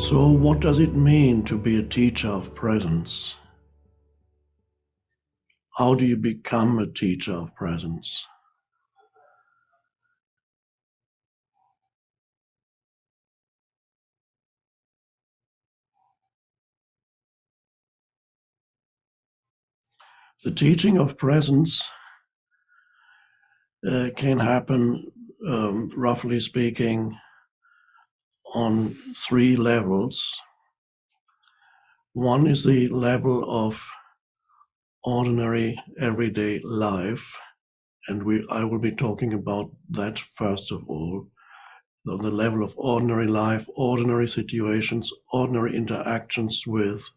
So, what does it mean to be a teacher of presence? How do you become a teacher of presence? The teaching of presence can happen, roughly speaking, on three levels. One is the level of ordinary everyday life, and I will be talking about that first of all. On the level of ordinary life, ordinary situations, ordinary interactions with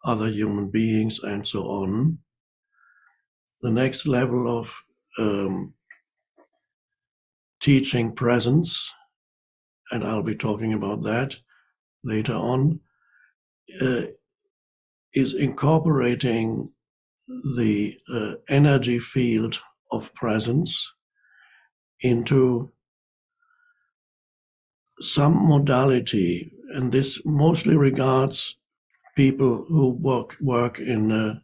other human beings, and so on. The next level of teaching presence, and I'll be talking about that later on, is incorporating the energy field of presence into some modality, and this mostly regards people who work in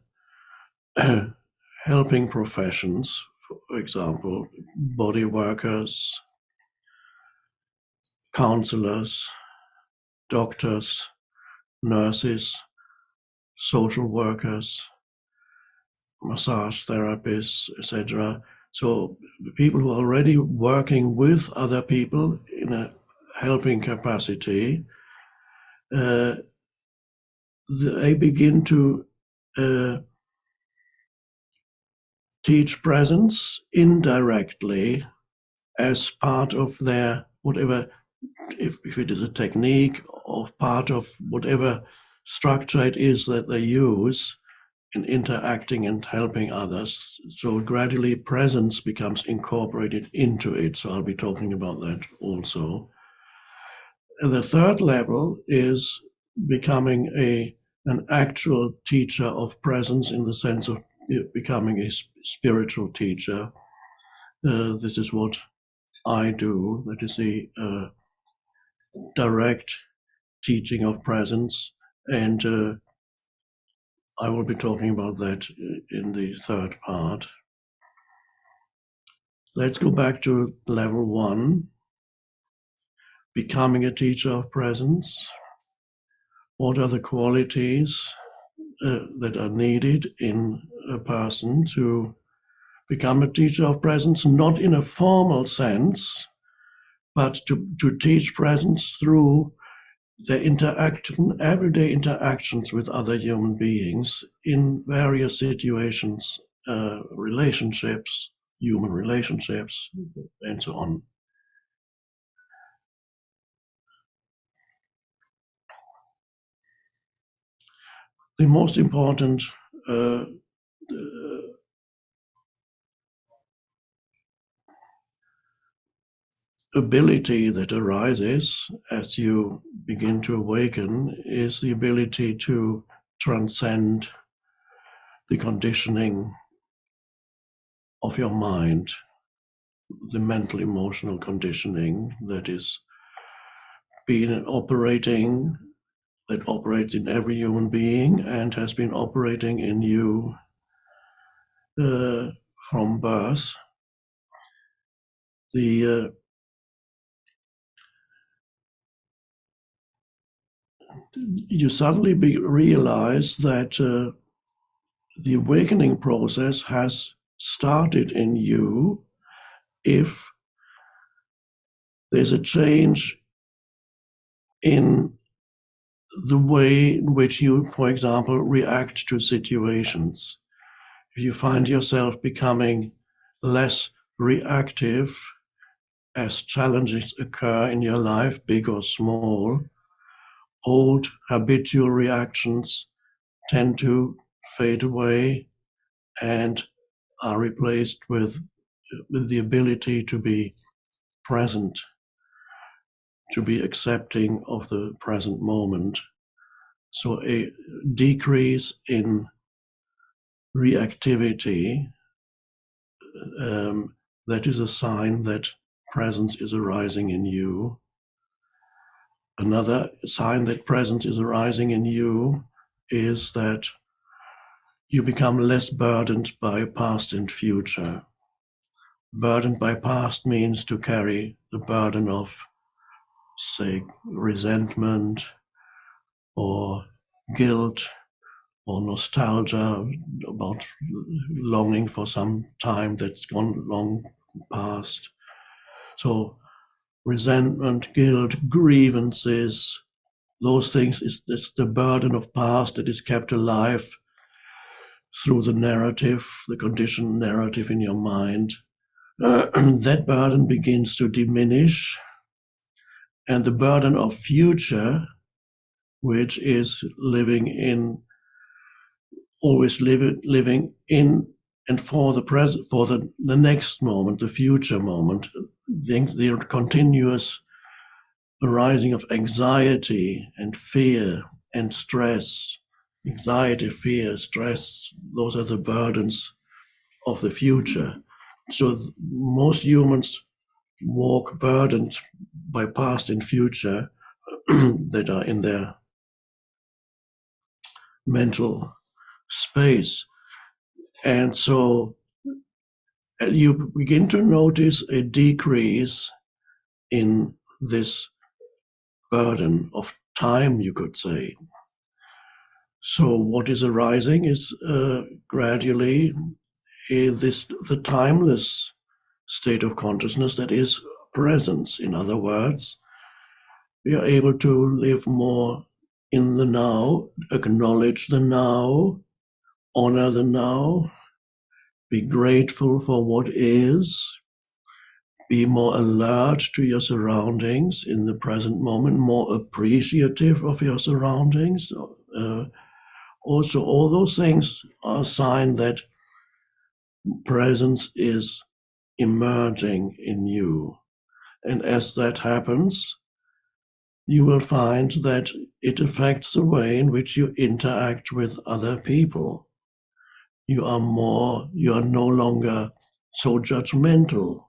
helping professions, for example, body workers, counselors, doctors, nurses, social workers, massage therapists, etc. So people who are already working with other people in a helping capacity, they begin to teach presence indirectly as part of their whatever, if it is a technique, or part of whatever structure it is that they use in interacting and helping others. So gradually presence becomes incorporated into it. So I'll be talking about that also. And the third level is becoming an actual teacher of presence in the sense of becoming a spiritual teacher. This is what I do. That is the direct teaching of presence, and I will be talking about that in the third part. Let's go back to level 1, becoming a teacher of presence. What are the qualities that are needed in a person to become a teacher of presence, not in a formal sense, but to teach presence through the everyday interactions with other human beings in various situations, relationships, human relationships, and so on. The most important ability that arises as you begin to awaken is the ability to transcend the conditioning of your mind, the mental emotional conditioning that is that operates in every human being and has been operating in you from birth. You suddenly realize that the awakening process has started in you if there's a change in the way in which you, for example, react to situations. If you find yourself becoming less reactive as challenges occur in your life, big or small, old habitual reactions tend to fade away and are replaced with the ability to be present, to be accepting of the present moment. So a decrease in reactivity, that is a sign that presence is arising in you. Another sign that presence is arising in you is that you become less burdened by past and future. Burdened by past means to carry the burden of, say, resentment or guilt or nostalgia about longing for some time that's gone long past. So resentment, guilt, grievances, those things is the burden of past that is kept alive through the narrative, the conditioned narrative in your mind. That burden begins to diminish, and the burden of future, which is living in, always living in and for the present, for the next moment, the future moment, the continuous arising of anxiety and fear and stress. Anxiety, fear, stress, those are the burdens of the future. So most humans walk burdened by past and future that are in their mental space. And so you begin to notice a decrease in this burden of time, you could say. So what is arising is gradually the timeless state of consciousness that is presence. In other words, we are able to live more in the now, acknowledge the now, honor the now, be grateful for what is, be more alert to your surroundings in the present moment, more appreciative of your surroundings. Also, all those things are a sign that presence is emerging in you. And as that happens, you will find that it affects the way in which you interact with other people. You are no longer so judgmental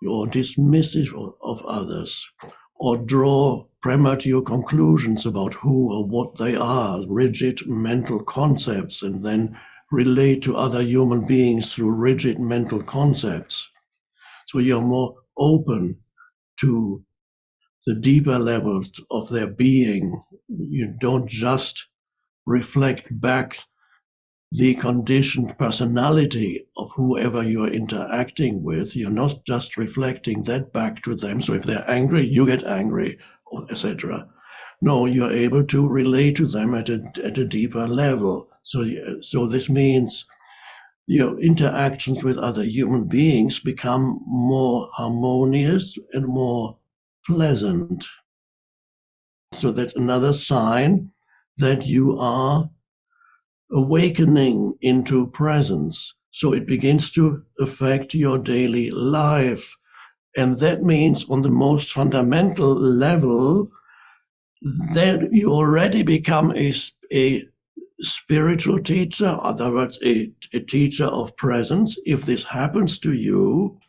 or dismissive of others, or draw premature conclusions about who or what they are, rigid mental concepts, and then relate to other human beings through rigid mental concepts. So you're more open to the deeper levels of their being. You don't just reflect back the conditioned personality of whoever you're interacting with. You're not just reflecting that back to them. So if they're angry, you get angry, etc. No, you're able to relate to them at a deeper level. So this means your interactions with other human beings become more harmonious and more pleasant. So that's another sign that you are awakening into presence. So it begins to affect your daily life. And that means on the most fundamental level, that you already become a spiritual teacher, in other words, a teacher of presence. If this happens to you,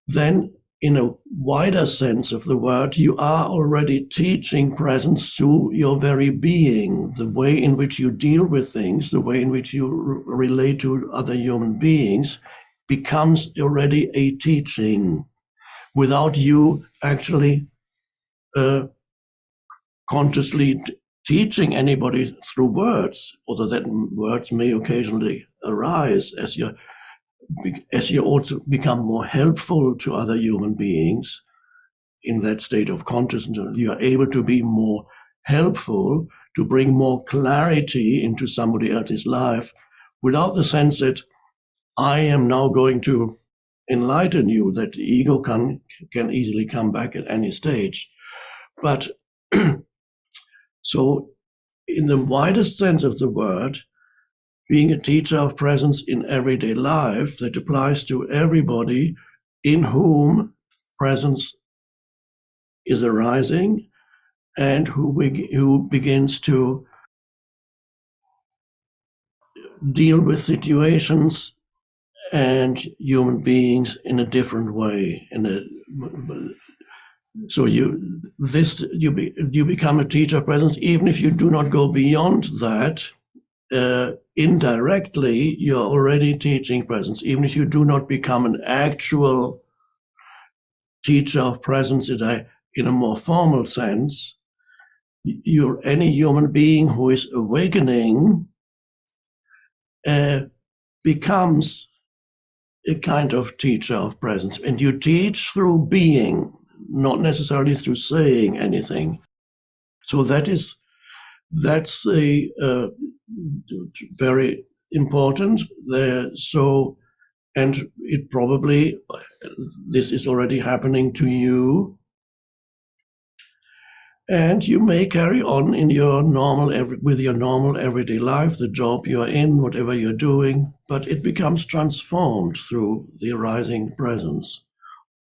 then in a wider sense of the word, you are already teaching presence through your very being. The way in which you deal with things, the way in which you relate to other human beings becomes already a teaching without you actually consciously teaching anybody through words, although that words may occasionally arise as you also become more helpful to other human beings in that state of consciousness. You are able to be more helpful, to bring more clarity into somebody else's life without the sense that I am now going to enlighten you, that the ego can easily come back at any stage. But so in the widest sense of the word, being a teacher of presence in everyday life, that applies to everybody in whom presence is arising and who begins to deal with situations and human beings in a different way, So you become a teacher of presence, even if you do not go beyond that. Indirectly, you're already teaching presence, even if you do not become an actual teacher of presence in a more formal sense. Any human being who is awakening becomes a kind of teacher of presence, and you teach through being, not necessarily through saying anything. So that's a very important there. So, and it probably, this is already happening to you, and you may carry on in your with your normal everyday life, the job you're in, whatever you're doing, but it becomes transformed through the arising presence.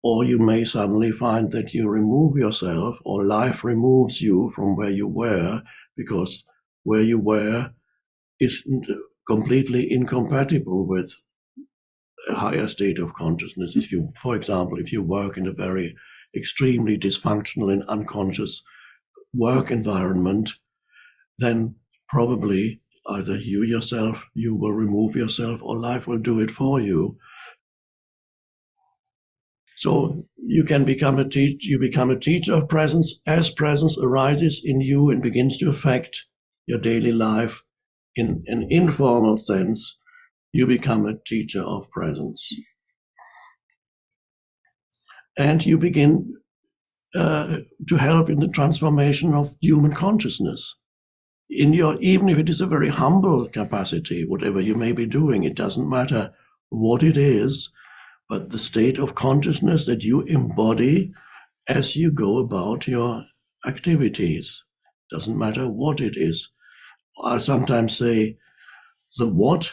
Or you may suddenly find that you remove yourself, or life removes you from where you were, because where you were isn't completely incompatible with a higher state of consciousness. If you, for example, if you work in a very extremely dysfunctional and unconscious work environment, then probably either you will remove yourself, or life will do it for you. So you become a teacher of presence as presence arises in you and begins to affect your daily life in an informal sense. You become a teacher of presence. And you begin to help in the transformation of human consciousness. Even if it is a very humble capacity, whatever you may be doing, it doesn't matter what it is, but the state of consciousness that you embody as you go about your activities. Doesn't matter what it is. I sometimes say the what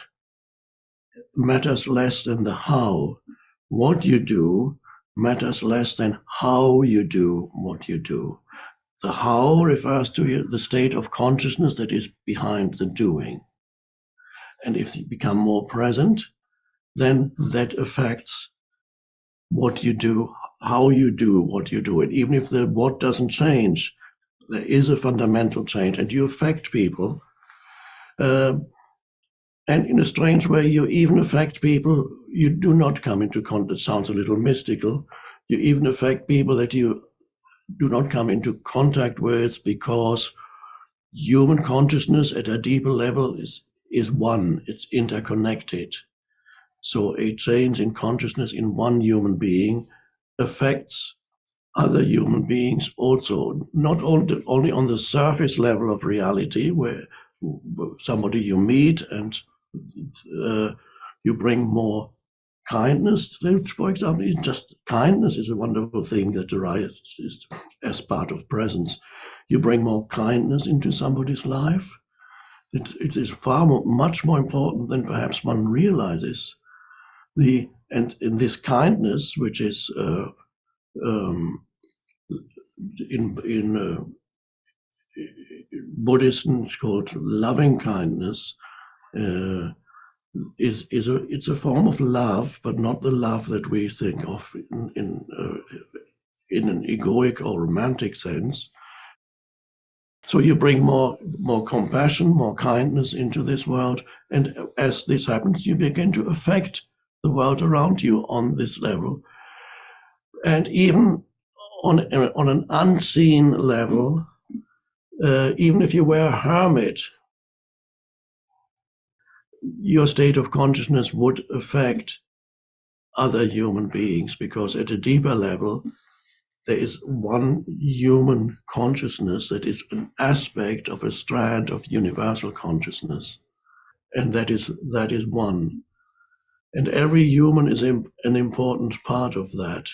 matters less than the how. What you do matters less than how you do what you do. The how refers to the state of consciousness that is behind the doing. And if you become more present, then that affects what you do, how you do what you do. And even if the what doesn't change, there is a fundamental change, and you affect people. And in a strange way, you even affect people you do not come into contact. It sounds a little mystical. You even affect people that you do not come into contact with, because human consciousness at a deeper level is one. It's interconnected. So a change in consciousness in one human being affects other human beings also, not only on the surface level of reality, where somebody you meet and you bring more kindness. For example, kindness is a wonderful thing that arises as part of presence. You bring more kindness into somebody's life. It is much more important than perhaps one realizes. And in this kindness, which is in Buddhism, it's called loving kindness. It's a form of love, but not the love that we think of in an egoic or romantic sense. So you bring more compassion, more kindness into this world, and as this happens, you begin to affect the world around you on this level, and even on an unseen level. Even if you were a hermit, your state of consciousness would affect other human beings, because at a deeper level, there is one human consciousness that is an aspect of a strand of universal consciousness. And that is one. And every human is an important part of that,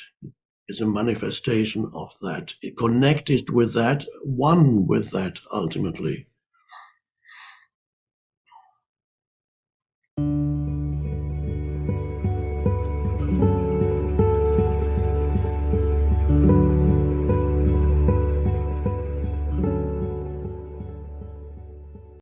is a manifestation of that, connected with that, one with that ultimately.